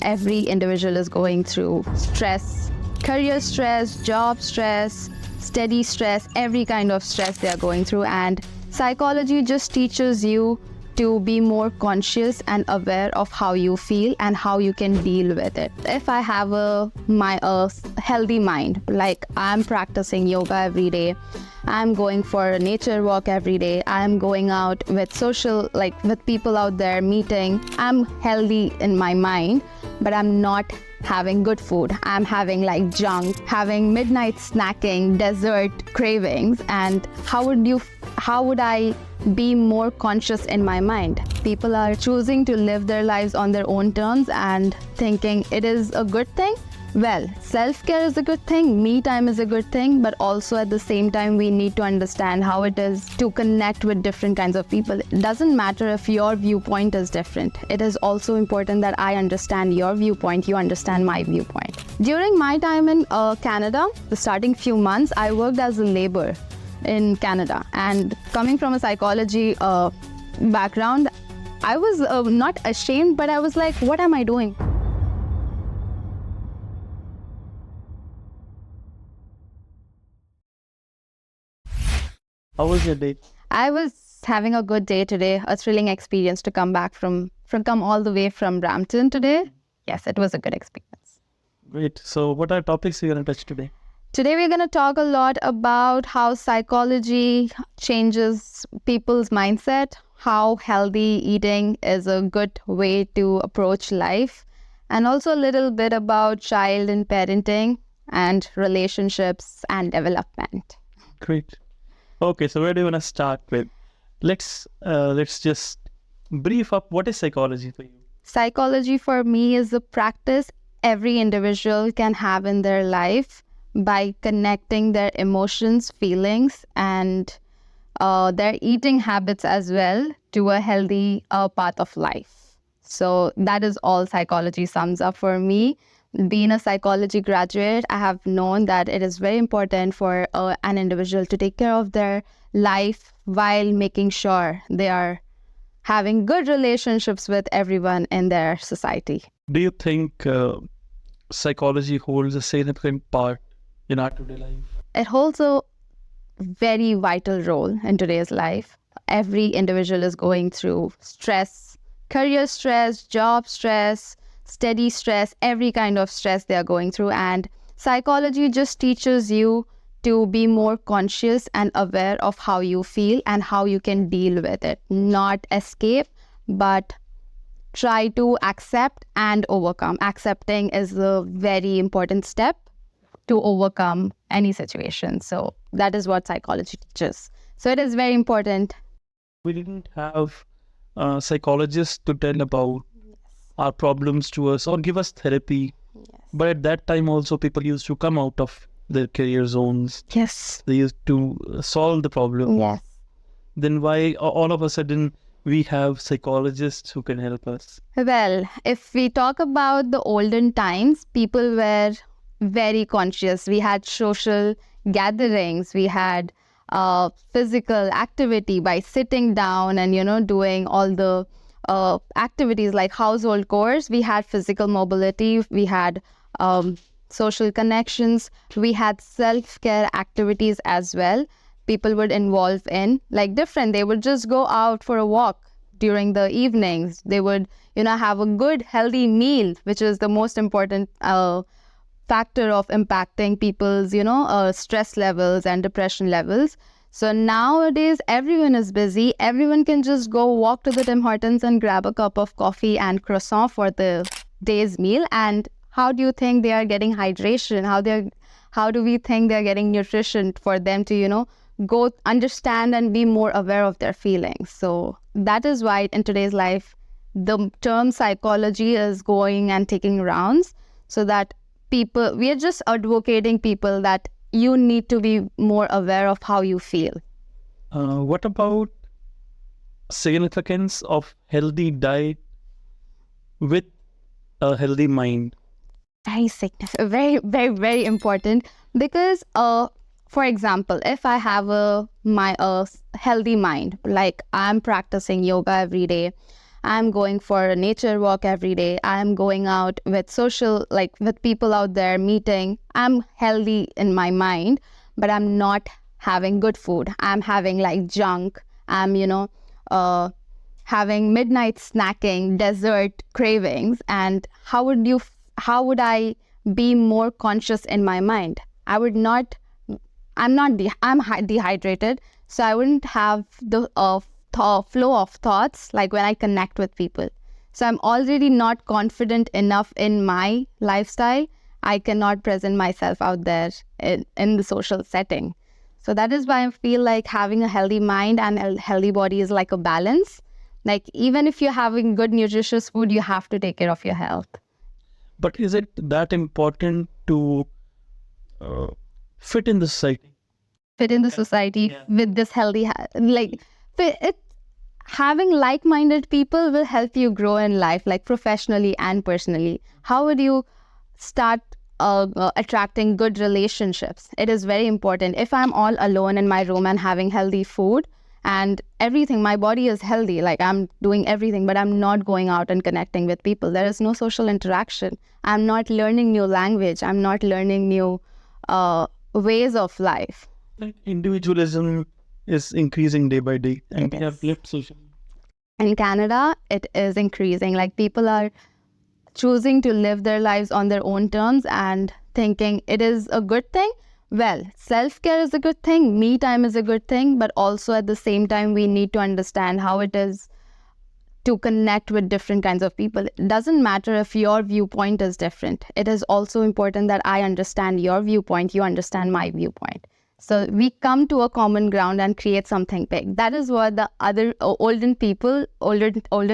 Every individual is going through stress, career stress, job stress, steady stress, every kind of stress they are going through. And psychology just teaches you to be more conscious and aware of how you feel and how you can deal with it. If I have a healthy mind, like I'm practicing yoga every day, I'm going for a nature walk every day, I'm going out with social, like with people out there meeting, I'm healthy in my mind, but I'm not having good food. I'm having like junk, having midnight snacking, dessert cravings. And how would I be more conscious in my mind? People are choosing to live their lives on their own terms and thinking it is a good thing. Well, self-care is a good thing, me time is a good thing, but also at the same time we need to understand how it is to connect with different kinds of people. It doesn't matter if your viewpoint is different. It is also important that I understand your viewpoint, you understand my viewpoint. During my time in Canada, the starting few months, I worked as a laborer in Canada, and coming from a psychology background, I was not ashamed, but I was like, what am I doing? How was your day? I was having a good day today, a thrilling experience to come back come all the way from Brampton today. Yes, it was a good experience. Great. So what are topics you're going to touch today? Today we're going to talk a lot about how psychology changes people's mindset, how healthy eating is a good way to approach life, and also a little bit about child and parenting and relationships and development. Great. Okay, so where do you want to start with? Let's just brief up what is psychology for you. Psychology for me is a practice every individual can have in their life by connecting their emotions, feelings, and their eating habits as well to a healthy path of life. So that is all psychology sums up for me. Being a psychology graduate, I have known that it is very important for an individual to take care of their life while making sure they are having good relationships with everyone in their society. Do you think psychology holds a significant part in our today life? It holds a very vital role in today's life. Every individual is going through stress, career stress, job stress, steady stress, every kind of stress they are going through. And psychology just teaches you to be more conscious and aware of how you feel and how you can deal with it. Not escape, but try to accept and overcome. Accepting is a very important step to overcome any situation. So that is what psychology teaches. So it is very important. We didn't have psychologists to tell about our problems to us or give us therapy. Yes. But at that time also people used to come out of their career zones. Yes. They used to solve the problem. Yes. Then why all of a sudden we have psychologists who can help us? Well, if we talk about the olden times, people were very conscious. We had social gatherings. We had physical activity by sitting down and, doing all the activities like household chores. We had physical mobility. We had social connections. We had self-care activities as well. People would involve in like different. They would just go out for a walk during the evenings. They would, have a good healthy meal, which is the most important factor of impacting people's, stress levels and depression levels. So nowadays, everyone is busy. Everyone can just go walk to the Tim Hortons and grab a cup of coffee and croissant for the day's meal. And how do you think they are getting hydration? How do we think they're getting nutrition for them to, go understand and be more aware of their feelings? So that is why in today's life, the term psychology is going and taking rounds, so that we are just advocating people that you need to be more aware of how you feel. What about significance of healthy diet with a healthy mind? Very significant, very, very, very important, because for example, if I have a healthy mind, like I'm practicing yoga every day, I'm going for a nature walk every day. I'm going out with social, like with people out there meeting. I'm healthy in my mind, but I'm not having good food. I'm having like junk. I'm, having midnight snacking, dessert cravings. And how would I be more conscious in my mind? I'm dehydrated, so I wouldn't have the flow of thoughts like when I connect with people. So I'm already not confident enough in my lifestyle. I cannot present myself out there in the social setting. So that is why I feel like having a healthy mind and a healthy body is like a balance. Like even if you're having good nutritious food, you have to take care of your health. But is it that important to fit in the society? Fit in the society with this healthy, having like-minded people will help you grow in life, like professionally and personally. How would you start attracting good relationships? It is very important. If I'm all alone in my room and having healthy food and everything, my body is healthy, like I'm doing everything, but I'm not going out and connecting with people. There is no social interaction. I'm not learning new language. I'm not learning new ways of life. Individualism is increasing day by day, and we have left social. In Canada, it is increasing. Like people are choosing to live their lives on their own terms and thinking it is a good thing. Well, self-care is a good thing, me time is a good thing, but also at the same time, we need to understand how it is to connect with different kinds of people. It doesn't matter if your viewpoint is different. It is also important that I understand your viewpoint, you understand my viewpoint. So we come to a common ground and create something big. That is what the other olden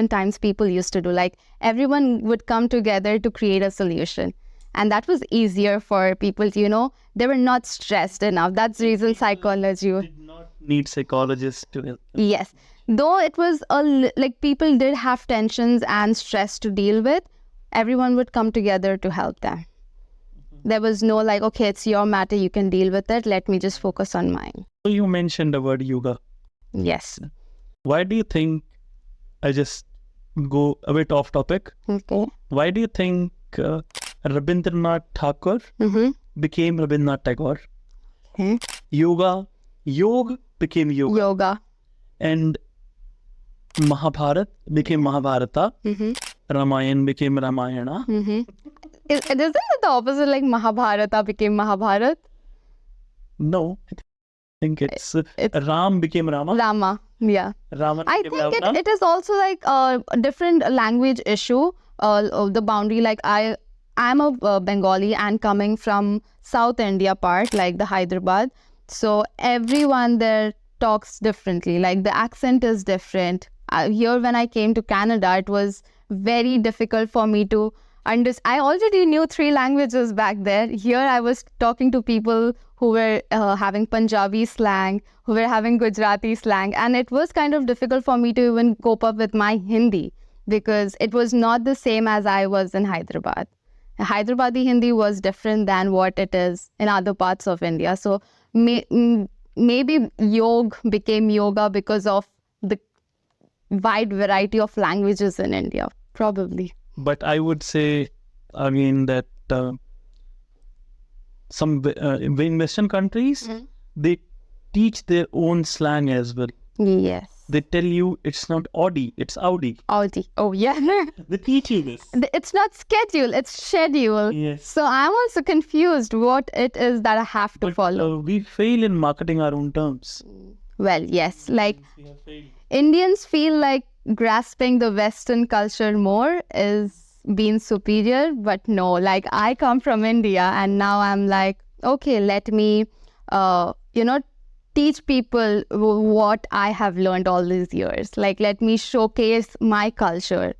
times people used to do. Like everyone would come together to create a solution. And that was easier for people to, they were not stressed enough. That's the reason psychology did not need psychologists to help. Yes. Though it was like people did have tensions and stress to deal with, everyone would come together to help them. There was no like, okay, it's your matter, you can deal with it. Let me just focus on mine. So you mentioned the word yoga. Yes. Why do you think, I just go a bit off topic. Okay. Why do you think Rabindranath Tagore became Rabindranath Tagore? Okay. Yoga became yoga. Yoga. And Mahabharat became Mahabharata. Ramayana became Ramayana. Isn't it the opposite, like Mahabharata became Mahabharat? No, I think it's Ram became Rama. Rama, yeah. Rama I became think Ravana. it is also like a different language issue, of the boundary. Like I'm a Bengali and coming from South India part, like the Hyderabad. So everyone there talks differently, like the accent is different. Here when I came to Canada, it was very difficult for me to understand. I already knew 3 languages back there. Here I was talking to people who were having Punjabi slang, who were having Gujarati slang, and it was kind of difficult for me to even cope up with my Hindi because it was not the same as I was in Hyderabad. Hyderabadi Hindi was different than what it is in other parts of India. So maybe yoga became yoga because of the wide variety of languages in India, probably. But I would say again that some in Western countries, they teach their own slang as well. Yes. They tell you it's not Audi, it's Audi. Audi. Oh, yeah. They teach you this. It's not schedule, it's schedule. Yes. So I'm also confused what it is that I have to follow. We fail in marketing our own terms. Well, yes. Like Indians feel like grasping the Western culture more is being superior, but no, like I come from India and now I'm like, okay, let me, teach people what I have learned all these years. Like, let me showcase my culture.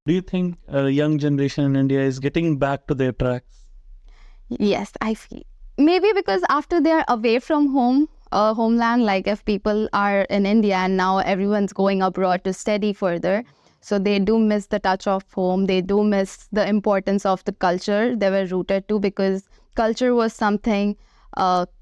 Do you think a young generation in India is getting back to their tracks? Yes, I feel. Maybe because after they're away from homeland, like if people are in India and now everyone's going abroad to study further, so they do miss the touch of home. They do miss the importance of the culture they were rooted to, because culture was something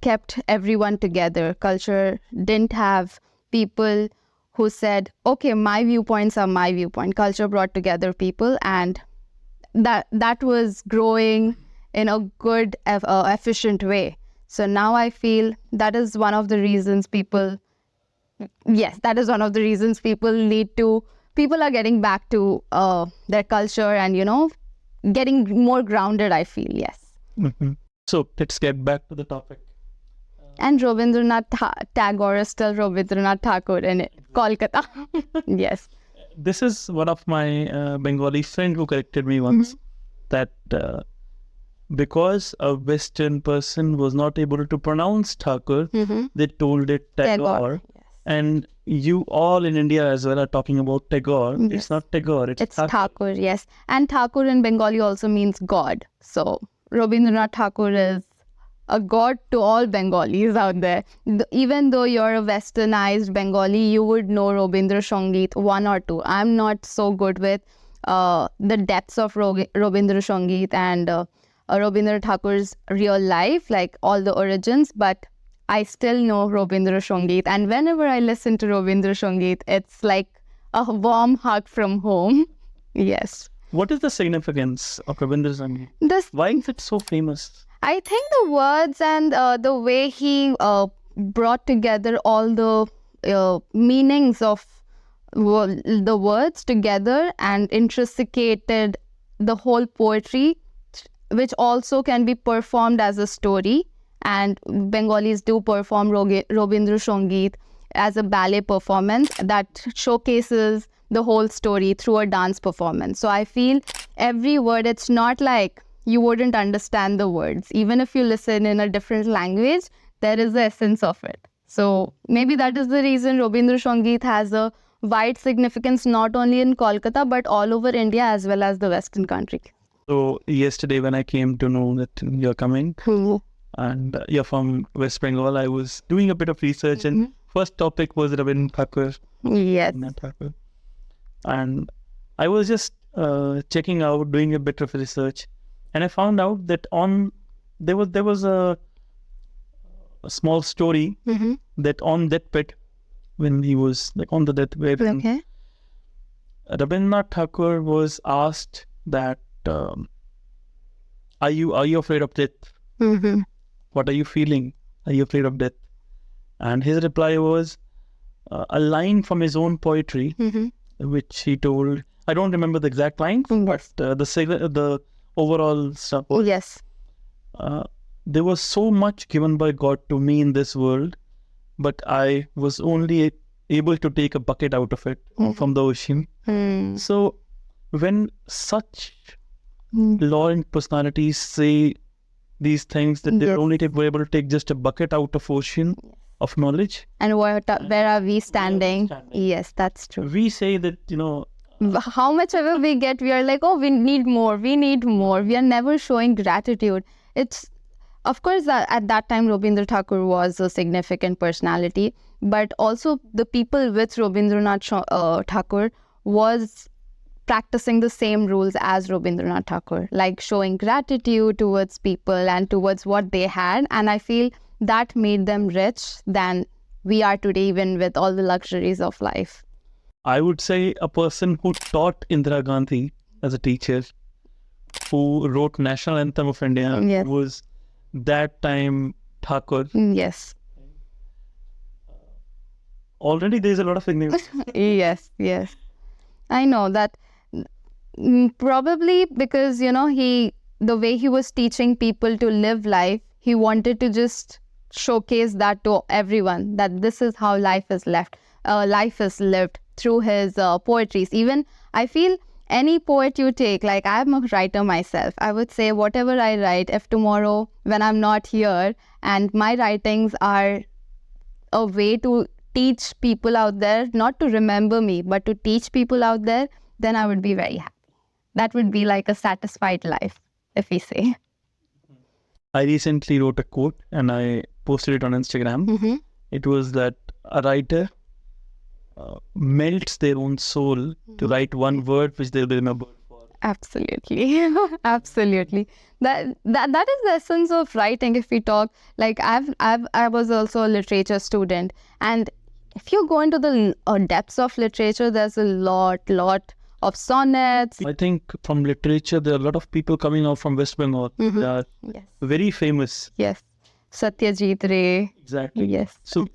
kept everyone together. Culture didn't have people who said, okay, my viewpoints are my viewpoint. Culture brought together people, and that was growing in a good, efficient way. So now I feel that is one of the reasons people people are getting back to their culture and, getting more grounded, I feel, yes. Mhm. So let's get back to the topic. And Rabindranath Tagore is still Rabindranath Tagore in Kolkata. Yes. This is one of my Bengali friend who corrected me once that because a Western person was not able to pronounce Thakur, they told it Tagore. Yes. And you all in India as well are talking about Tagore. Yes. It's not Tagore, it's Thakur. Thakur, yes. And Thakur in Bengali also means God. So Rabindranath Tagore is a god to all Bengalis out there. Even though you're a westernized Bengali, you would know Rabindra Sangeet, one or two. I'm not so good with the depths of Rabindra Sangeet and Rabindranath Tagore's real life, like all the origins, but I still know Rabindra Sangeet. And whenever I listen to Rabindra Sangeet, it's like a warm hug from home. Yes. What is the significance of Rabindra Sangeet? Why is it so famous? I think the words and the way he brought together all the meanings of the words together and intricated the whole poetry, which also can be performed as a story. And Bengalis do perform Rabindra Sangeet as a ballet performance that showcases the whole story through a dance performance. So I feel every word, it's not like you wouldn't understand the words. Even if you listen in a different language, there is the essence of it. So maybe that is the reason Rabindra Sangeet has a wide significance not only in Kolkata but all over India as well as the Western country. So yesterday when I came to know that you're coming and you're from West Bengal, I was doing a bit of research and first topic was Rabindranath Tagore. Yes. And I was just checking out, doing a bit of research, and I found out that there was a small story that on deathbed, when he was like on the deathbed, Rabindranath Tagore was asked that, are you afraid of death? What are you feeling? Are you afraid of death? And his reply was a line from his own poetry, which he told. I don't remember the exact line, but the overall stuff. Yes. There was so much given by God to me in this world, but I was only able to take a bucket out of it from the ocean. So when such law-and personalities say these things, that they're only able to take just a bucket out of ocean of knowledge. And where are we standing? Yes, that's true. We say that, how much ever we get, we are like, oh, we need more. We are never showing gratitude. It's, of course, at that time, Rabindranath Tagore was a significant personality, but also the people with Rabindranath Tagore was practicing the same rules as Rabindranath Tagore, like showing gratitude towards people and towards what they had. And I feel that made them rich than we are today, even with all the luxuries of life. I would say a person who taught Indira Gandhi as a teacher, who wrote National Anthem of India, was that time Tagore. Yes. Already there's a lot of significance. Yes. I know that probably because, the way he was teaching people to live life, he wanted to just showcase that to everyone, that this is how life is lived through his poetries. Even I feel any poet you take, like I'm a writer myself, I would say whatever I write, if tomorrow when I'm not here and my writings are a way to teach people out there, not to remember me, but to teach people out there, then I would be very happy. That would be like a satisfied life, if we say. I recently wrote a quote and I posted it on Instagram. It was that a writer melts their own soul to write one word which they'll be remembered for. Absolutely. Absolutely. That is the essence of writing. If we talk, like I was also a literature student, and if you go into the depths of literature, there's a lot of sonnets. I think from literature, there are a lot of people coming out from West Bengal. They are Yes. very famous. Yes. Satyajit Ray. Exactly. Yes. So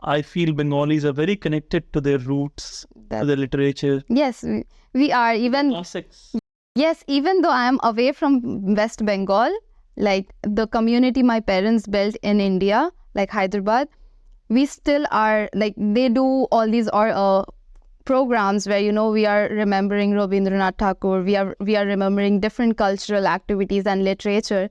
I feel Bengalis are very connected to their roots, to their literature. Yes, we are. Even Classics. yes, even though I am away from West Bengal, like the community my parents built in India, like Hyderabad, we still are, like, they do all these programs where, you know, we are remembering Rabindranath Tagore, we are remembering different cultural activities and literature.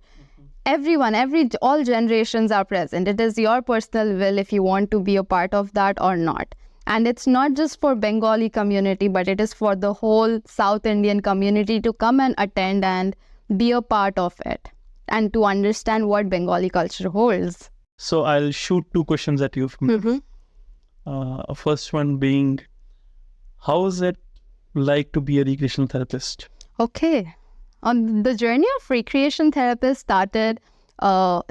Everyone, all generations are present. It is your personal will if you want to be a part of that or not. And it's not just for Bengali community, but it is for the whole South Indian community to come and attend and be a part of it and to understand what Bengali culture holds. So I'll shoot 2 questions at you. First one being, how is it like to be a recreational therapist? Okay. The journey of recreation therapist started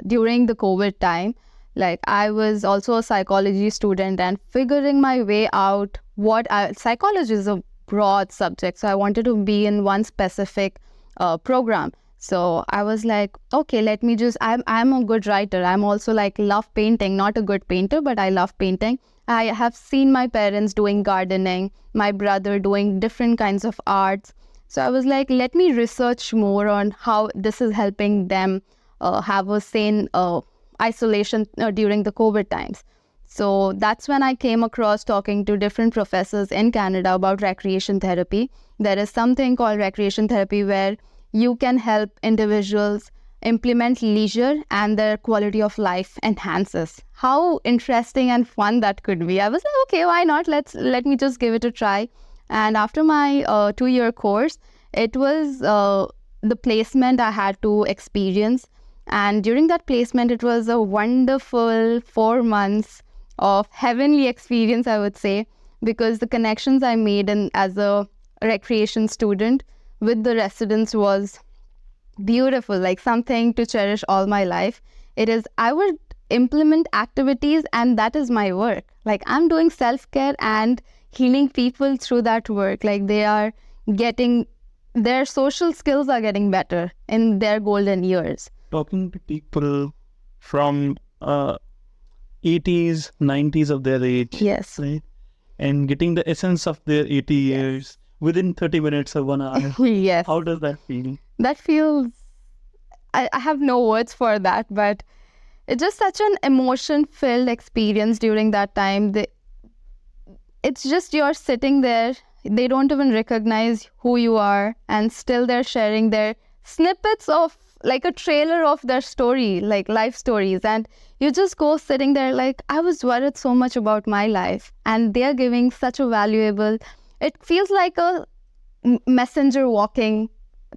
during the COVID time. Like, I was also a psychology student and figuring my way out psychology is a broad subject. So I wanted to be in one specific program. So I was like, okay, let me I'm a good writer. I'm also like love painting, not a good painter, but I love painting. I have seen my parents doing gardening, my brother doing different kinds of arts. So I was like, let me research more on how this is helping them have a sane isolation during the COVID times. So that's when I came across talking to different professors in Canada about recreation therapy. There is something called recreation therapy where you can help individuals implement leisure and their quality of life enhances. How interesting and fun that could be. I was like, okay, why not? Let me just give it a try. And after my 2-year course, it was the placement I had to experience. And during that placement, it was a wonderful 4 months of heavenly experience, I would say, because the connections I made as a recreation student with the residents was beautiful, like something to cherish all my life. I would implement activities and that is my work. Like, I'm doing self-care and healing people through that work. Like, their social skills are getting better in their golden years. Talking to people from 80s, 90s of their age. Yes. Right? And getting the essence of their 80 years within 30 minutes or 1 hour. Yes. How does that feel? That feels, I have no words for that, but it's just such an emotion-filled experience during that time. It's just you're sitting there, they don't even recognize who you are, and still they're sharing their snippets of, like, a trailer of their story, like life stories, and you just go sitting there like, I was worried so much about my life, and they're giving such a valuable, it feels like a messenger walking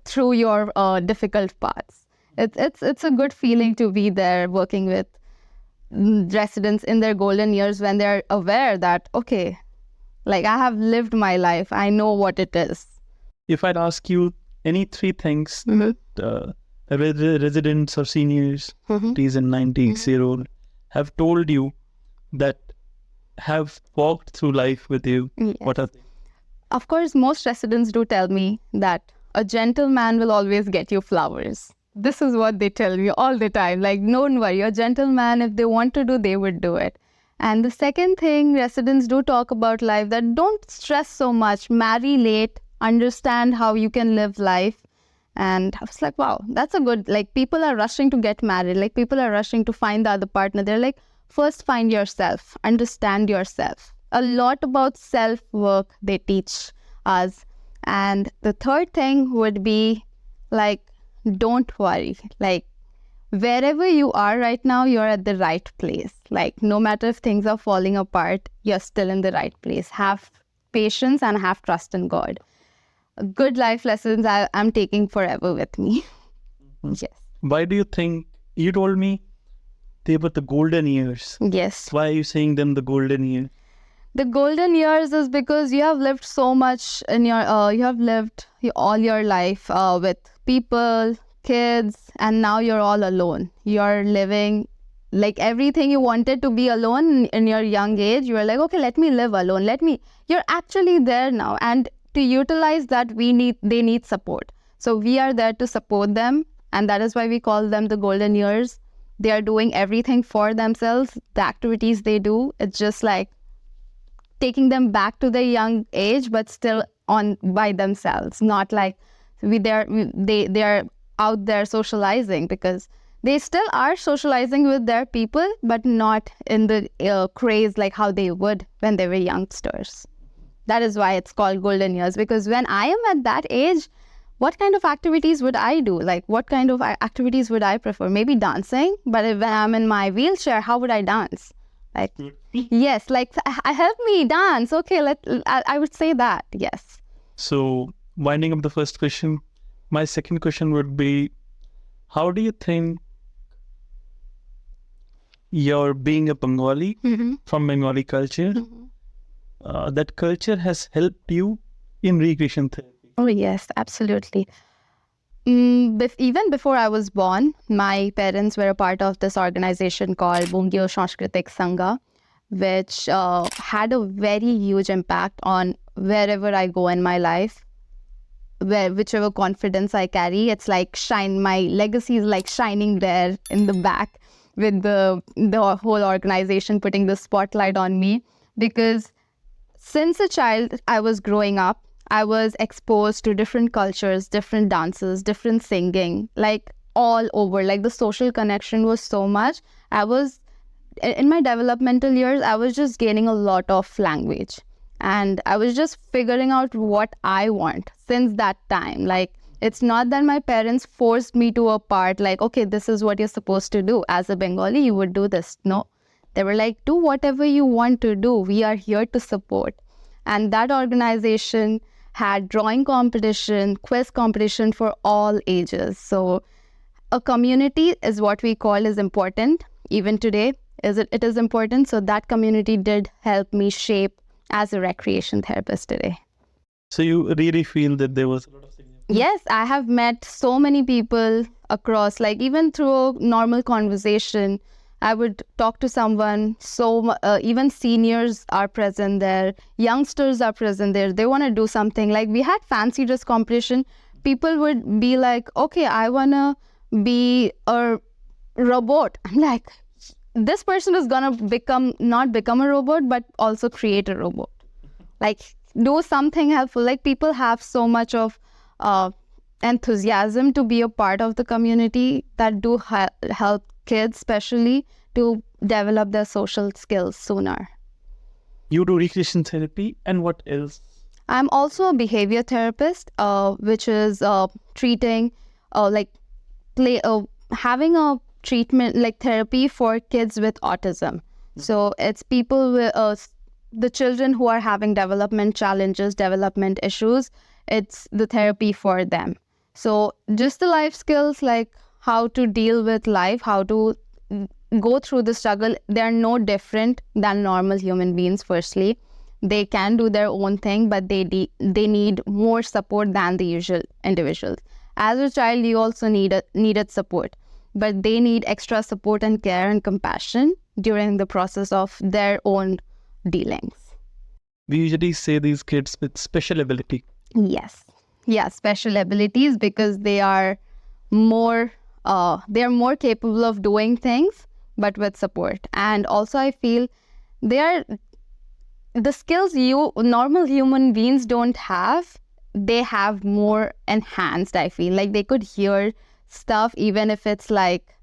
through your difficult paths. It's a good feeling to be there working with residents in their golden years when they're aware that, okay, like, I have lived my life, I know what it is. If I'd ask you any 3 things that residents or seniors, 80s and 90s-year-old, have told you that have walked through life with you, what are they? Of course, most residents do tell me that a gentleman will always get you flowers. This is what they tell me all the time. Like, don't worry, a gentleman, if they want to do, they would do it. And the second thing residents do talk about life, that don't stress so much, marry late, understand how you can live life. And I was like, wow, that's a good, like, people are rushing to get married. Like, people are rushing to find the other partner. They're like, first find yourself, understand yourself. A lot about self-work they teach us. And the third thing would be, like, don't worry. Like, wherever you are right now, you're at the right place. Like, no matter if things are falling apart, you're still in the right place. Have patience and have trust in God. Good life lessons I'm taking forever with me. Yes. Why do you think, you told me they were the golden years. Yes. Why are you saying them the golden years? The golden years is because you have lived so much in you have lived all your life with people, kids, and now you're all alone. You're living like everything you wanted to be alone in your young age, you were like, okay, let me live alone. You're actually there now. And to utilize that, they need support. So we are there to support them. And that is why we call them the golden years. They are doing everything for themselves. The activities they do, it's just like taking them back to their young age, but still on by themselves. Not like they are out there socializing, because they still are socializing with their people, but not in the craze like how they would when they were youngsters. That is why it's called golden years, because when I am at that age, what kind of activities would I do? Like, what kind of activities would I prefer? Maybe dancing, but when I'm in my wheelchair, how would I dance? Like, yes, like, help me dance. Okay, I would say that, yes. So, winding up the first question, my second question would be, how do you think your being a Bengali from Bengali culture, that culture has helped you in recreation therapy? Oh, yes, absolutely. Even before I was born, my parents were a part of this organization called Bungio Sanskritik Sangha, which had a very huge impact on wherever I go in my life, whichever confidence I carry. It's like my legacy is like shining there in the back, with the whole organization putting the spotlight on me. Because since a child, I was growing up, I was exposed to different cultures, different dances, different singing, like all over. Like the social connection was so much. In my developmental years, I was just gaining a lot of language. And I was just figuring out what I want since that time. Like, it's not that my parents forced me to a part, like, okay, this is what you're supposed to do. As a Bengali, you would do this. No. They were like, do whatever you want to do. We are here to support. And that organization had drawing competition, quiz competition for all ages. So a community is what we call is important. Even today, it is important. So that community did help me shape as a recreation therapist today. So you really feel that there was a lot of significance? Yes, I have met so many people across, like even through a normal conversation, I would talk to someone, so even seniors are present there, youngsters are present there, they want to do something. Like we had fancy dress competition, people would be like, okay, I want to be a robot. I'm like, this person is going to not become a robot, but also create a robot. Like, do something helpful. Like, people have so much of enthusiasm to be a part of the community that do help kids, especially, to develop their social skills sooner. You do recreation therapy, and what else? I'm also a behavior therapist, which is treating, having a treatment, like therapy for kids with autism. Mm-hmm. So it's people with the children who are having development challenges, development issues. It's the therapy for them. So just the life skills, like how to deal with life, how to go through the struggle. They're no different than normal human beings. Firstly, they can do their own thing, but they need more support than the usual individuals. As a child, you also needed support, but they need extra support and care and compassion during the process of their own dealings. We usually say these kids with special ability. Yes. Yeah, special abilities, because they are more capable of doing things, but with support. And also I feel they are the skills normal human beings don't have, they have more enhanced. I feel like they could hear stuff even if it's like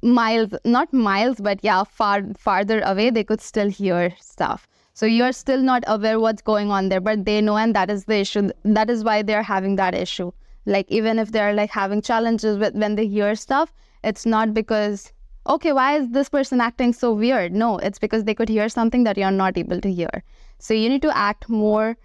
miles, not miles, but yeah, farther away, they could still hear stuff. So you're still not aware what's going on there, but they know, and that is the issue. That is why they're having that issue. Like, even if they're like having challenges when they hear stuff, it's not because, okay, why is this person acting so weird? No, it's because they could hear something that you're not able to hear. So you need to act more.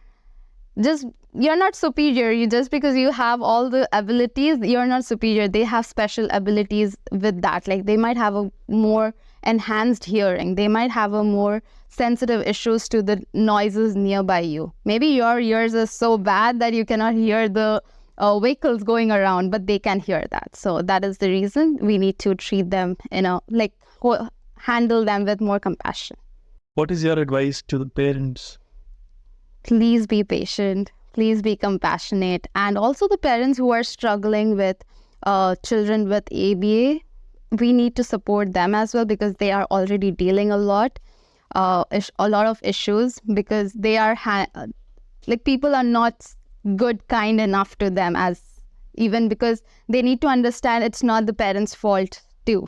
You're not superior. Just because you have all the abilities, you're not superior. They have special abilities with that. Like, they might have a more enhanced hearing. They might have a more sensitive issues to the noises nearby you. Maybe your ears are so bad that you cannot hear the vehicles going around, but they can hear that. So that is the reason we need to treat them handle them with more compassion. What is your advice to the parents? Please be patient. Please be compassionate. And also the parents who are struggling with children with ABA, we need to support them as well, because they are already dealing a lot of issues, because they are people are not good, kind enough to them, as even because they need to understand it's not the parents' fault too.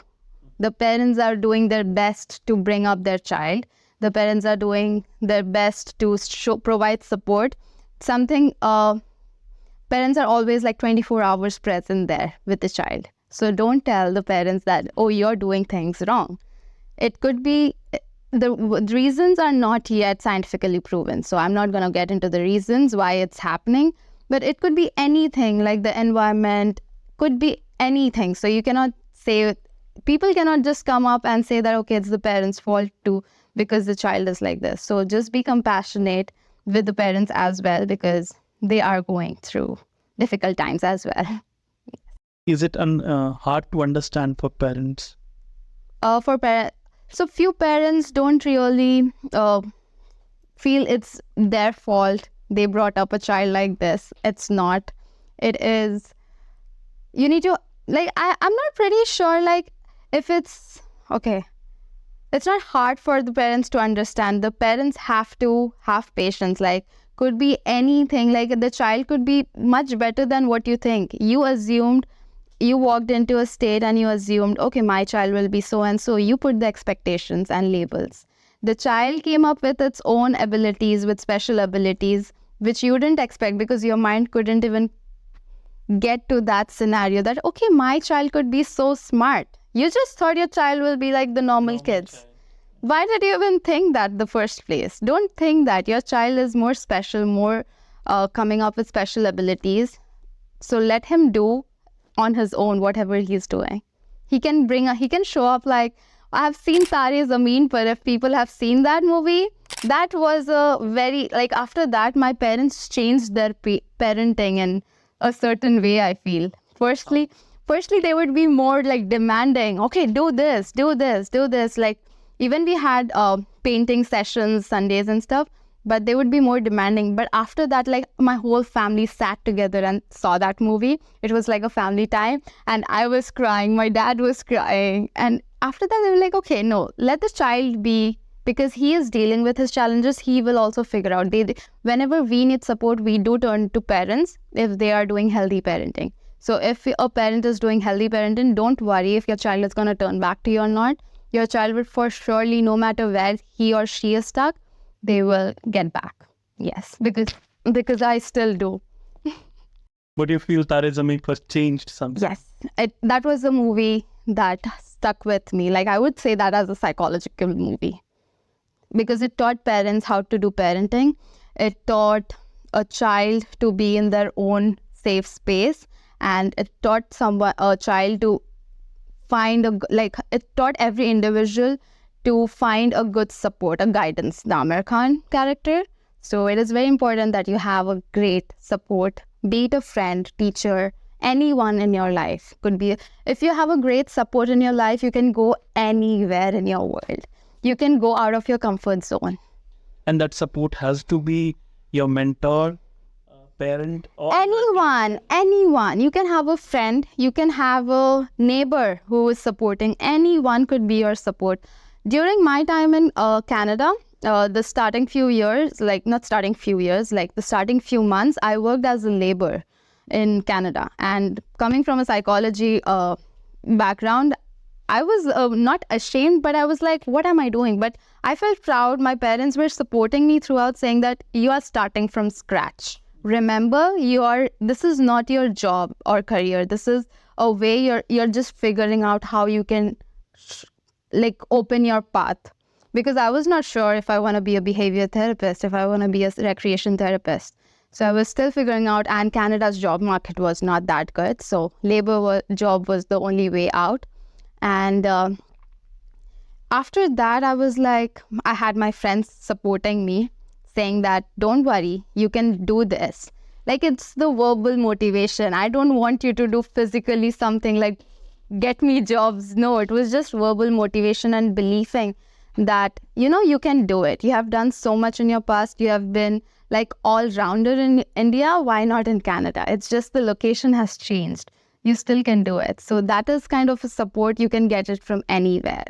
The parents are doing their best to bring up their child. The parents are doing their best to provide support. Parents are always like 24 hours present there with the child. So don't tell the parents that, oh, you're doing things wrong. It could be, the reasons are not yet scientifically proven. So I'm not going to get into the reasons why it's happening, but it could be anything, like the environment, could be anything. So you cannot say, people cannot just come up and say that, okay, it's the parents' fault too, because the child is like this. So just be compassionate with the parents as well, because they are going through difficult times as well. Is it hard to understand for parents? So few parents don't really feel it's their fault. They brought up a child like this. It's not. It is. You need to, I'm not pretty sure, if it's, okay. It's not hard for the parents to understand. The parents have to have patience. Could be anything. The child could be much better than what you think. You walked into a state and you assumed, okay, my child will be so and so. You put the expectations and labels. The child came up with its own abilities, with special abilities, which you didn't expect, because your mind couldn't even get to that scenario that, okay, my child could be so smart. You just thought your child will be like the normal kids. Child. Why did you even think that in the first place? Don't think that. Your child is more special, more coming up with special abilities. So let him do on his own whatever he's doing. He can show up I have seen Taare, Zameen, but if people have seen that movie, that was a very, after that, my parents changed their parenting in a certain way, I feel. Firstly, they would be more demanding, okay, do this. Even we had painting sessions, Sundays and stuff, but they would be more demanding. But after that, my whole family sat together and saw that movie. It was like a family time, and I was crying, my dad was crying. And after that, they were like, okay, no, let the child be, because he is dealing with his challenges. He will also figure out. Whenever we need support, we do turn to parents if they are doing healthy parenting. So if a parent is doing healthy parenting, don't worry if your child is going to turn back to you or not. Your child will for surely, no matter where he or she is stuck, they will get back. Yes, because I still do. But you feel Taare Zameen first changed something? Yes, that was a movie that stuck with me. I would say that as a psychological movie, because it taught parents how to do parenting. It taught a child to be in their own safe space, and it taught a child to find it taught every individual to find a good support, a guidance, the Amir Khan character. So it is very important that you have a great support, be it a friend, teacher, anyone in your life. Could be, if you have a great support in your life, you can go anywhere in your world. You can go out of your comfort zone. And that support has to be your mentor, parent, or anyone. You can have a friend, you can have a neighbor who is supporting. Anyone could be your support. During my time in Canada, the starting few months, I worked as a laborer in Canada. And coming from a psychology background, I was not ashamed, but I was like, what am I doing? But I felt proud. My parents were supporting me throughout, saying that you are starting from scratch. Remember, this is not your job or career. This is a way you're just figuring out how you can open your path. Because I was not sure if I want to be a behavior therapist, if I want to be a recreation therapist. So I was still figuring out, and Canada's job market was not that good. So job was the only way out. And after that, I was like, I had my friends supporting me, saying that, don't worry, you can do this. Like it's the verbal motivation. I don't want you to do physically something like get me jobs. No, it was just verbal motivation and believing that, you know, you can do it. You have done so much in your past. You have been like all-rounder in India. Why not in Canada? It's just the location has changed. You still can do it. So that is kind of a support. You can get it from anywhere.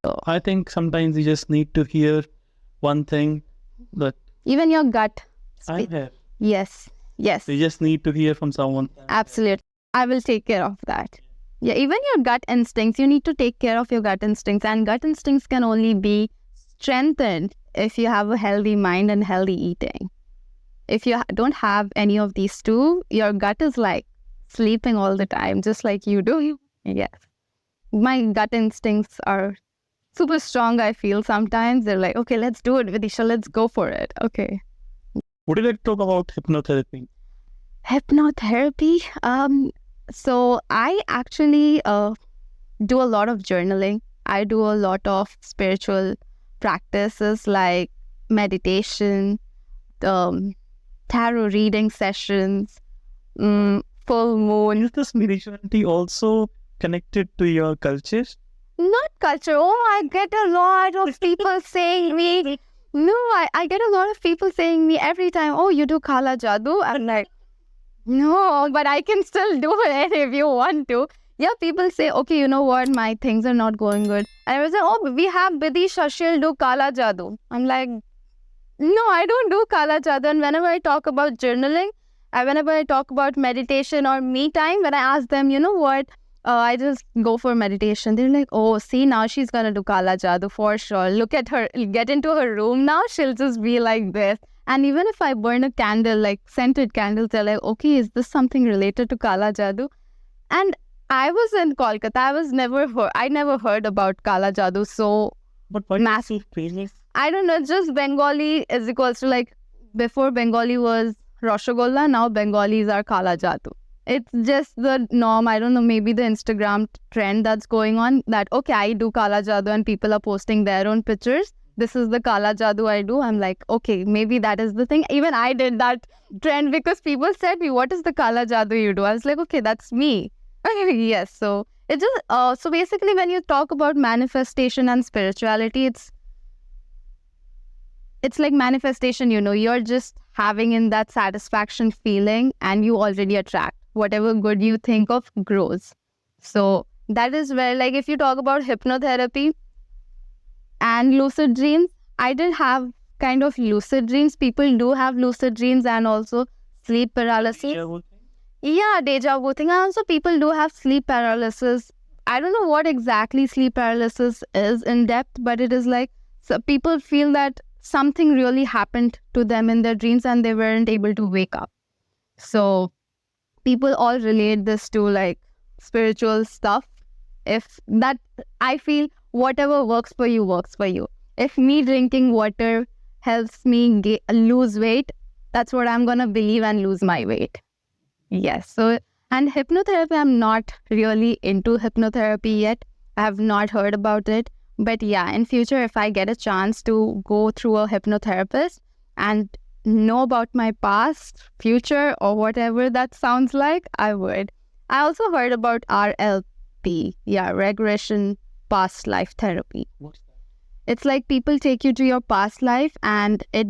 So, I think sometimes you just need to hear one thing that even your gut. I'm here. Yes. Yes. You just need to hear from someone. Absolutely. I will take care of that. Yeah, even your gut instincts, you need to take care of your gut instincts. And gut instincts can only be strengthened if you have a healthy mind and healthy eating. If you don't have any of these two, your gut is like sleeping all the time, just like you do. Yes. My gut instincts are super strong, I feel sometimes. They're like, okay, let's do it, Bidisha, let's go for it. Okay. Would you like to talk about hypnotherapy? Hypnotherapy? So I actually do a lot of journaling. I do a lot of spiritual practices like meditation, tarot reading sessions, full moon. Is the spirituality also connected to your culture? Not culture. Oh, I get a lot of people saying me. No, I get a lot of people saying me every time, oh, you do Kala Jadoo? I'm like, no, but I can still do it if you want to. Yeah, people say, okay, you know what, my things are not going good. And I was like, oh, we have Bidisha, she'll do Kala Jadoo. I'm like, no, I don't do Kala Jadoo. And whenever I talk about journaling, whenever I talk about meditation or me time, when I ask them, you know what, I just go for meditation. They're like, oh, see, now she's going to do Kala Jadoo for sure. Look at her, get into her room now, she'll just be like this. And even if I burn a candle, like scented candles, they're like, okay, is this something related to Kala Jadoo? And I was in Kolkata. I never heard about Kala Jadoo. So But why massive. I don't know, just Bengali is equals to like, before Bengali was Rashogolla, now Bengalis are Kala Jadoo. It's just the norm. I don't know, maybe the Instagram trend that's going on that, okay, I do Kala Jadoo and people are posting their own pictures. This is the Kala Jadoo I do. I'm like, okay, maybe that is the thing. Even I did that trend because people said me, what is the Kala Jadoo you do? I was like, okay, that's me. Yes. So it just, so basically when you talk about manifestation and spirituality, it's like manifestation, you know, you're just having in that satisfaction feeling and you already attract. Whatever good you think of grows. So that is where, like, if you talk about hypnotherapy and lucid dreams, I did have kind of lucid dreams. People do have lucid dreams and also sleep paralysis. Yeah, deja vu thing. And also people do have sleep paralysis. I don't know what exactly sleep paralysis is in depth, but it is like, so people feel that something really happened to them in their dreams and they weren't able to wake up. So people all relate this to like spiritual stuff. If that, I feel whatever works for you works for you. If me drinking water helps me lose weight, that's what I'm gonna believe and lose my weight. Yes. So, and hypnotherapy, I'm not really into hypnotherapy yet. I have not heard about it. But yeah, in future, if I get a chance to go through a hypnotherapist and know about my past, future, or whatever that sounds like, I would. I also heard about RLP, regression past life therapy. What's that? It's like people take you to your past life and it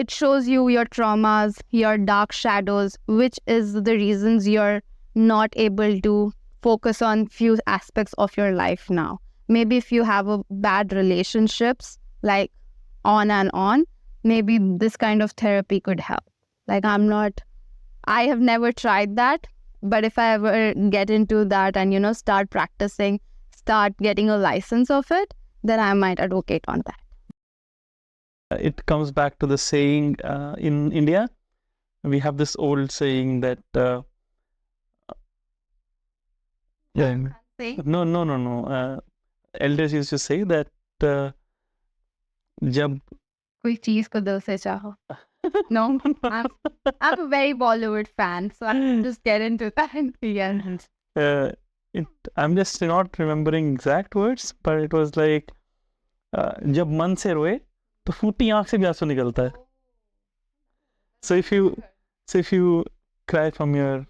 shows you your traumas, your dark shadows, which is the reasons you're not able to focus on few aspects of your life now. Maybe if you have a bad relationships, like on and on, maybe this kind of therapy could help. Like I have never tried that, but if I ever get into that and, you know, start practicing, start getting a license of it, then I might advocate on that. It comes back to the saying in India, we have this old saying that no. Elders used to say that jab कोई चीज को दिल से चाहो. No, I'm a very Bollywood fan, so I just get into that. Yeah. I'm just not remembering exact words, but it was like जब मन से रोए तो फूटी आंख से भी आंसू निकलता है. So if you cry from your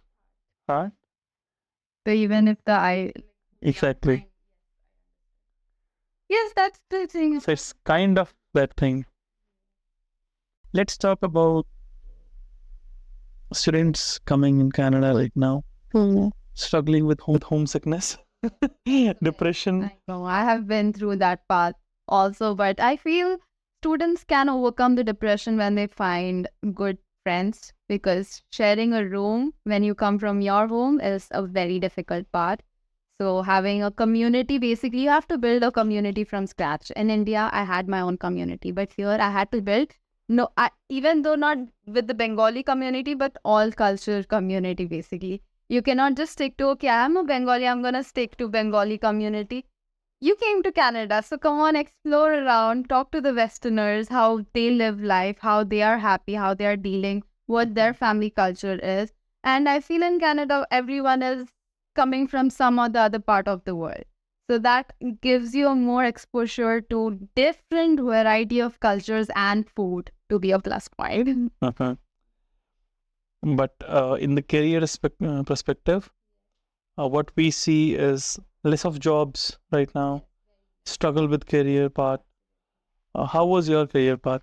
heart, So even if the eye, exactly. yes, that's the thing. So it's kind of that thing. Let's talk about students coming in Canada right now, struggling with homesickness, depression. No, I have been through that path also, but I feel students can overcome the depression when they find good friends, because sharing a room when you come from your home is a very difficult part. So having a community, basically you have to build a community from scratch. In India, I had my own community, but here I had to build, even though not with the Bengali community, but all culture community basically. You cannot just stick to, okay, I'm a Bengali, I'm going to stick to Bengali community. You came to Canada, so come on, explore around, talk to the Westerners, how they live life, how they are happy, how they are dealing, what their family culture is. And I feel in Canada, everyone is coming from some or the other part of the world. So that gives you a more exposure to different variety of cultures and food to be a plus point. Uh-huh. But in the career perspective, what we see is less of jobs right now, struggle with career path. How was your career path?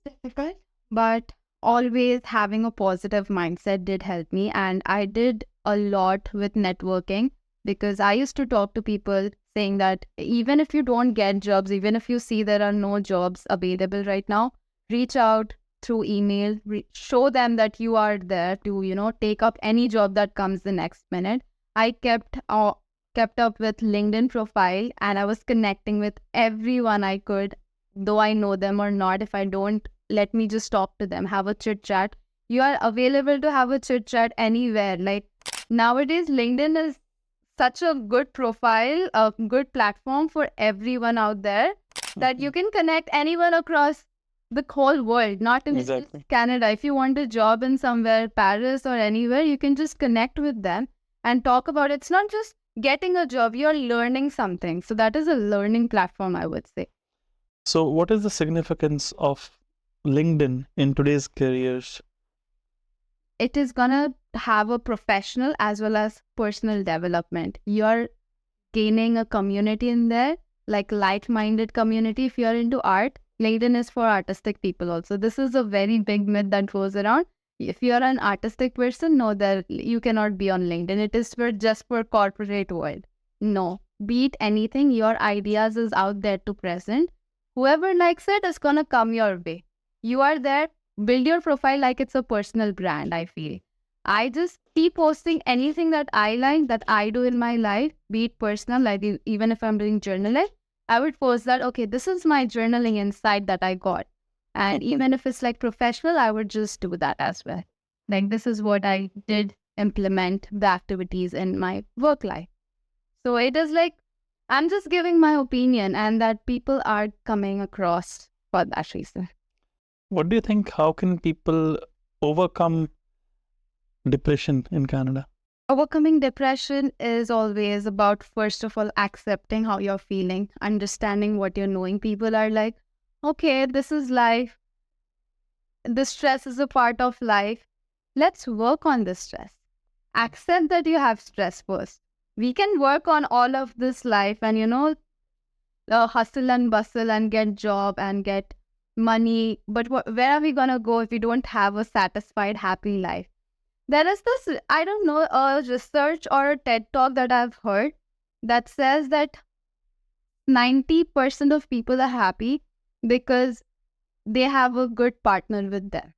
Difficult, but always having a positive mindset did help me. And I did a lot with networking, because I used to talk to people saying that even if you don't get jobs, even if you see there are no jobs available right now, reach out through email, show them that you are there to, take up any job that comes the next minute. I kept up with LinkedIn profile, and I was connecting with everyone I could, though I know them or not. If I don't, let me just talk to them, have a chit chat. You are available to have a chit chat anywhere. Like nowadays, LinkedIn is such a good profile, a good platform for everyone out there, that you can connect anyone across the whole world, not in just Canada. If you want a job in somewhere, Paris or anywhere, you can just connect with them and talk about it. It's not just getting a job, you're learning something. So that is a learning platform, I would say. So what is the significance of LinkedIn in today's careers? It is gonna have a professional as well as personal development. You're gaining a community in there, like like-minded community. If you're into art, LinkedIn is for artistic people also. This is a very big myth that goes around. If you're an artistic person, no, that you cannot be on LinkedIn. It is just for corporate world. No, be it anything, your ideas is out there to present. Whoever likes it is gonna come your way. You are there. Build your profile like it's a personal brand, I feel. I just keep posting anything that I like, that I do in my life, be it personal, like even if I'm doing journaling, I would post that, okay, this is my journaling insight that I got. And even if it's like professional, I would just do that as well. Like this is what I did implement the activities in my work life. So it is like, I'm just giving my opinion, and that people are coming across for that reason. What do you think? How can people overcome depression in Canada? Overcoming depression is always about, first of all, accepting how you're feeling, understanding what you're knowing. People are like, okay, this is life. The stress is a part of life. Let's work on the stress. Accept that you have stress first. We can work on all of this life and, hustle and bustle and get job and get money. But where are we going to go if we don't have a satisfied, happy life? There is this, I don't know, a research or a TED talk that I've heard that says that 90% of people are happy because they have a good partner with them.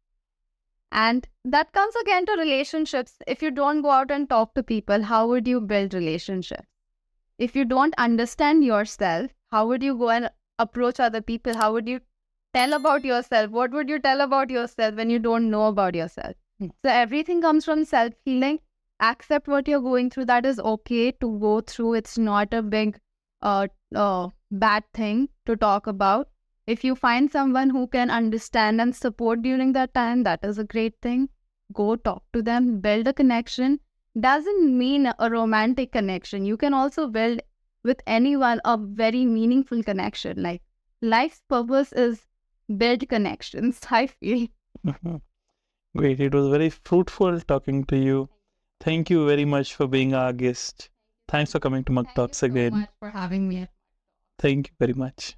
And that comes again to relationships. If you don't go out and talk to people, how would you build relationships? If you don't understand yourself, how would you go and approach other people? How would you tell about yourself? What would you tell about yourself when you don't know about yourself? So everything comes from self-healing. Accept what you're going through. That is okay to go through. It's not a big bad thing to talk about. If you find someone who can understand and support during that time, that is a great thing. Go talk to them, build a connection. Doesn't mean a romantic connection. You can also build with anyone a very meaningful connection. Like life's purpose is build connections, I feel. Great. It was very fruitful talking to you. Thank you very much for being our guest. Thanks for coming to Mug Talks again. Thank you so much for having me. Thank you very much.